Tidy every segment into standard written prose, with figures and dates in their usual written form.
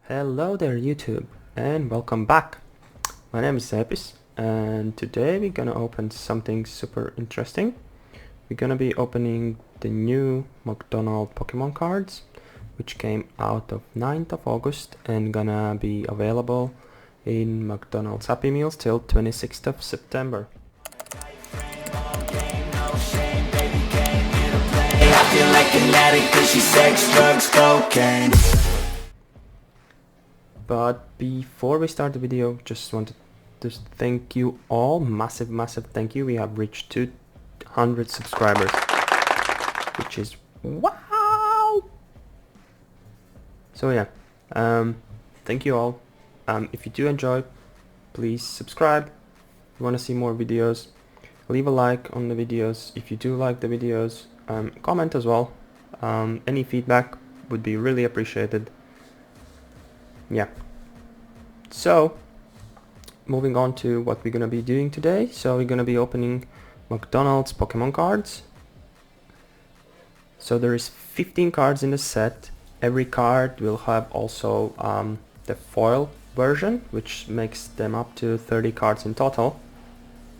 Hello there YouTube and welcome back. My name is Zepis and today we're gonna open something super interesting. We're gonna be opening the new McDonald Pokemon cards which came out of 9th of August and gonna be available in McDonald's Happy Meals till 26th of September. But before we start the video, just wanted to thank you all. Massive thank you. We have reached 200 subscribers, which is wow. So yeah, thank you all. If you do enjoy, please subscribe. If you want to see more videos, leave a like on the videos. If you do like the videos, comment as well. Any feedback would be really appreciated. Yeah, so moving on to what we're gonna be doing today. So we're gonna be opening McDonald's Pokemon cards. So there is 15 cards in the set. Every card will have also the foil version, which makes them up to 30 cards in total.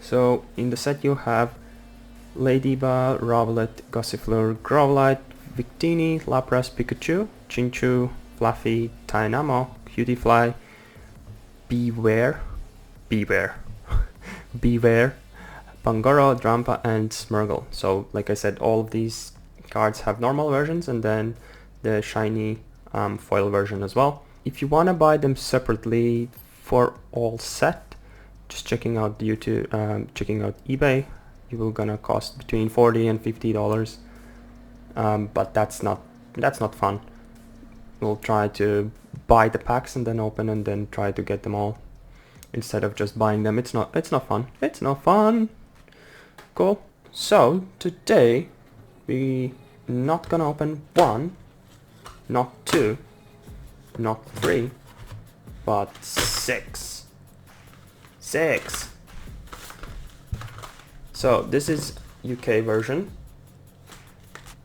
So in the set you have Ladybug, Rowlet, Gossifleur, Growlite, Victini, Lapras, Pikachu, Chinchou, Fluffy, Tynamo, Cutiefly, Beware, Pangoro, Drampa, and Smeargle. So like I said, all of these cards have normal versions and then the shiny foil version as well. If you want to buy them separately for all set, just checking out YouTube, checking out eBay, you will gonna cost between $40 and $50. But that's not fun. We'll try to buy the packs and then open and then try to get them all instead of just buying them. It's not fun. It's not fun. Cool. So today we not gonna open one, not two, not three, but six. So this is UK version,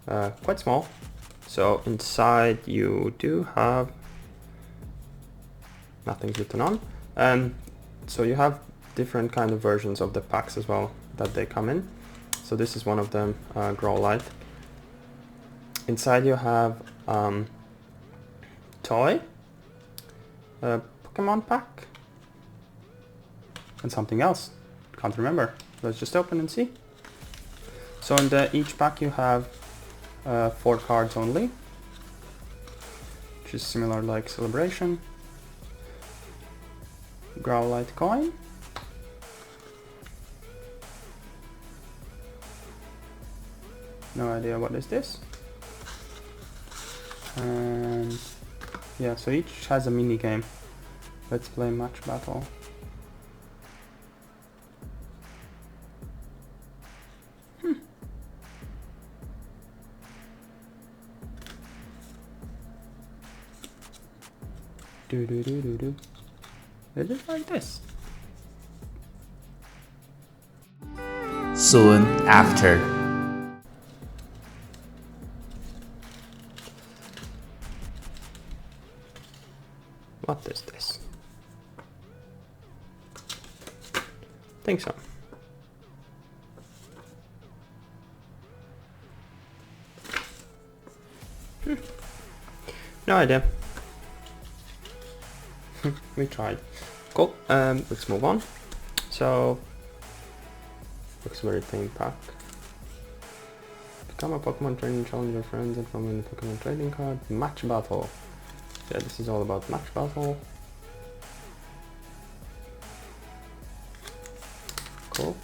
quite small. So inside you do have nothing written on. So you have different kind of versions of the packs as well that they come in. So this is one of them, Growlite. Inside you have toy, Pokemon pack, and something else. Can't remember. Let's just open and see. So in each pack you have 4 cards only, which is similar like Celebration. Growlite coin. No idea what is this. And yeah, so each has a mini game. Let's play match battle. Do. Is it like this? Soon after. What is this? Think so. No idea. We tried. Cool. Let's move on. So looks very tame pack. Become a Pokemon training, challenge your friends and from in the Pokemon trading card. Match battle. Yeah, this is all about match battle. Cool.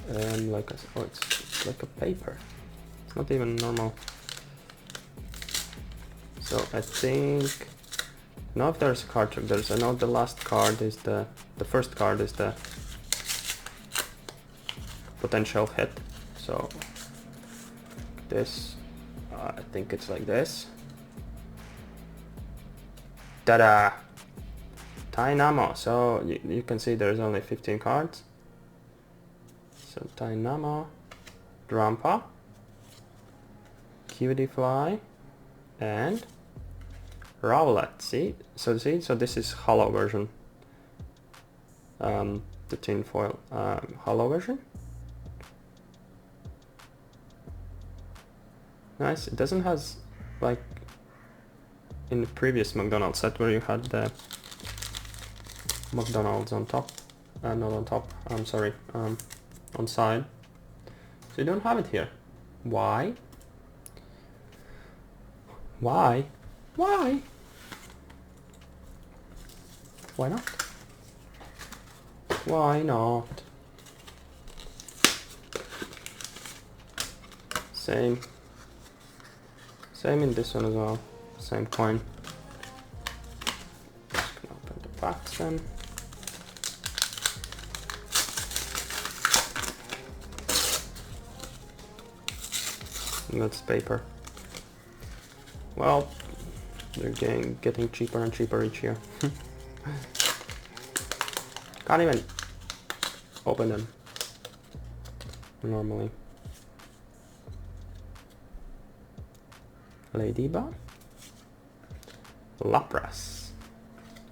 Like I said, oh, it's like a paper. It's not even normal. So I think now if there's a card trick, I know the last card is the first card is the potential hit. So this, I think it's like this. Ta-da! Tynamo. So you can see there's only 15 cards. So Tynamo, Drampa, Cutiefly, and Rowlet, see? So this is hollow version. The tin foil hollow version. Nice. It doesn't has like in the previous McDonald's set where you had the McDonald's on top, not on top. I'm sorry, on side. So you don't have it here. Why? Why? Why? Why not? Why not? Same in this one as well. Same coin. Just gonna open the packs then. And that's paper. Well, they're getting cheaper and cheaper each year. Can't even open them normally. Ladybug, Lapras,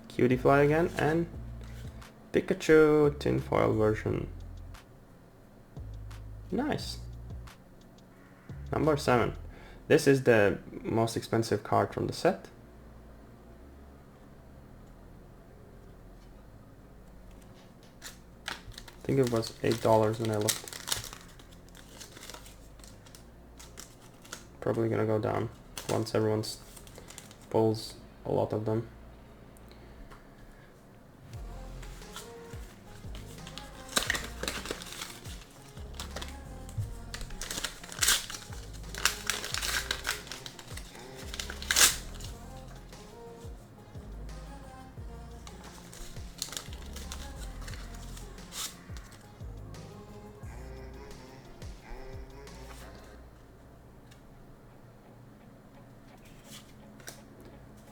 Cutie Fly again, and Pikachu tinfoil version. Nice. Number 7. This is the most expensive card from the set. I think it was $8 when I looked. Probably gonna go down once everyone pulls a lot of them.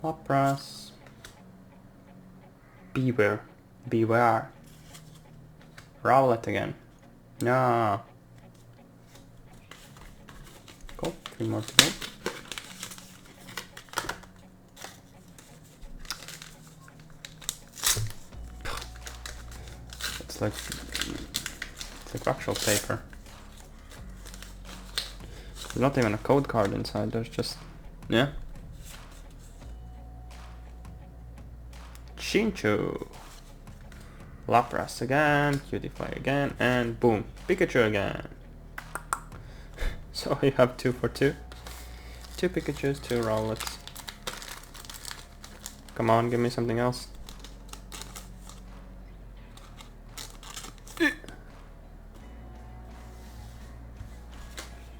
Lapras. Beware. Rowlet again. No. Cool, 3 more to go. It's like actual paper. There's not even a code card inside, there's just, yeah. Chinchu, Lapras again, Cutie Fly again, and boom, Pikachu again. So you have 2 for 2. 2 Pikachus, 2 Rowlets. Come on, give me something else.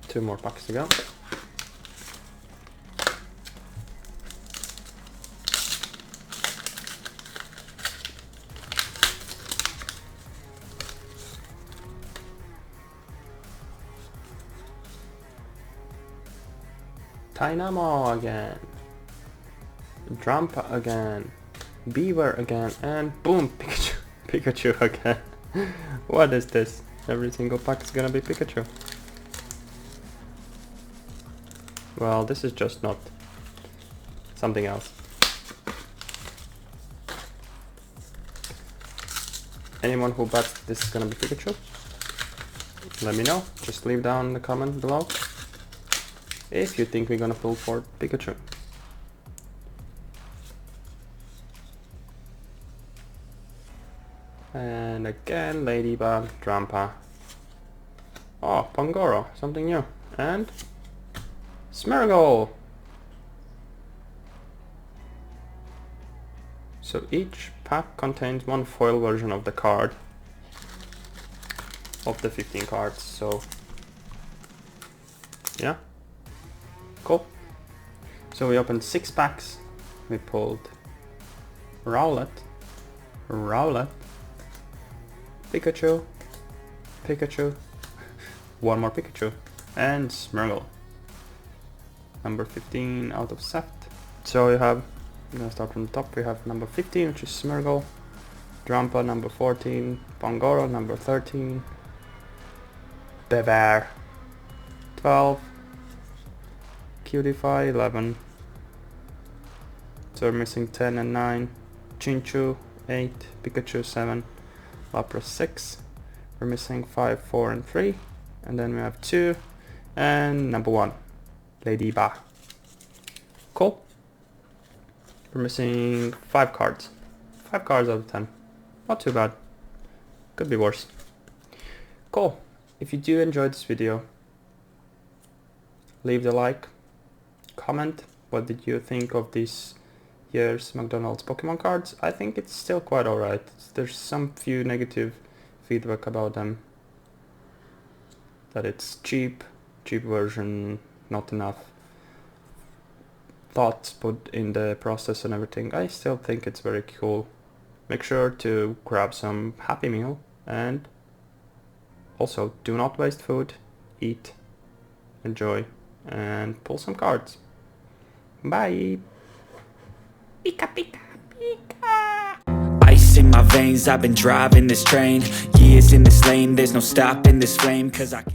Two more packs to go. Dynamo again, Drampa again, Beaver again, and boom, Pikachu again. What is this? Every single pack is gonna be Pikachu. Well, this is just not something else. Anyone who bets this is gonna be Pikachu, let me know. Just leave down the comment below if you think we're gonna pull for Pikachu. And again, Ladybug, Drampa. Oh, Pangoro, something new. And Smeargle. So each pack contains 1 foil version of the card of the 15 cards. So yeah. Cool. So we opened 6 packs. We pulled Rowlet, Pikachu, 1 more Pikachu, and Smeargle. Number 15 out of set. So you have, I'm gonna start from the top. We have number 15, which is Smeargle, Drampa number 14, Pangoro number 13, Bear 12, Cutie Fly 11, So we're missing 10 and 9, Chinchu 8, Pikachu 7, Lapras 6. We're missing 5, 4 and 3, and then we have 2 and number 1, Lady Ba. Cool. We're missing 5 cards. 5 cards out of 10. Not too bad. Could be worse. Cool. If you do enjoy this video, leave the like, comment what did you think of this year's McDonald's Pokemon cards. I think it's still quite alright. There's some few negative feedback about them, that it's cheap version, not enough thoughts put in the process and everything. I still think it's very cool. Make sure to grab some Happy Meal, and also do not waste food, eat, enjoy, and pull some cards. Bye! Pika pika pika! Ice in my veins, I've been driving this train. Years in this lane, there's no stopping this flame, 'cause I can't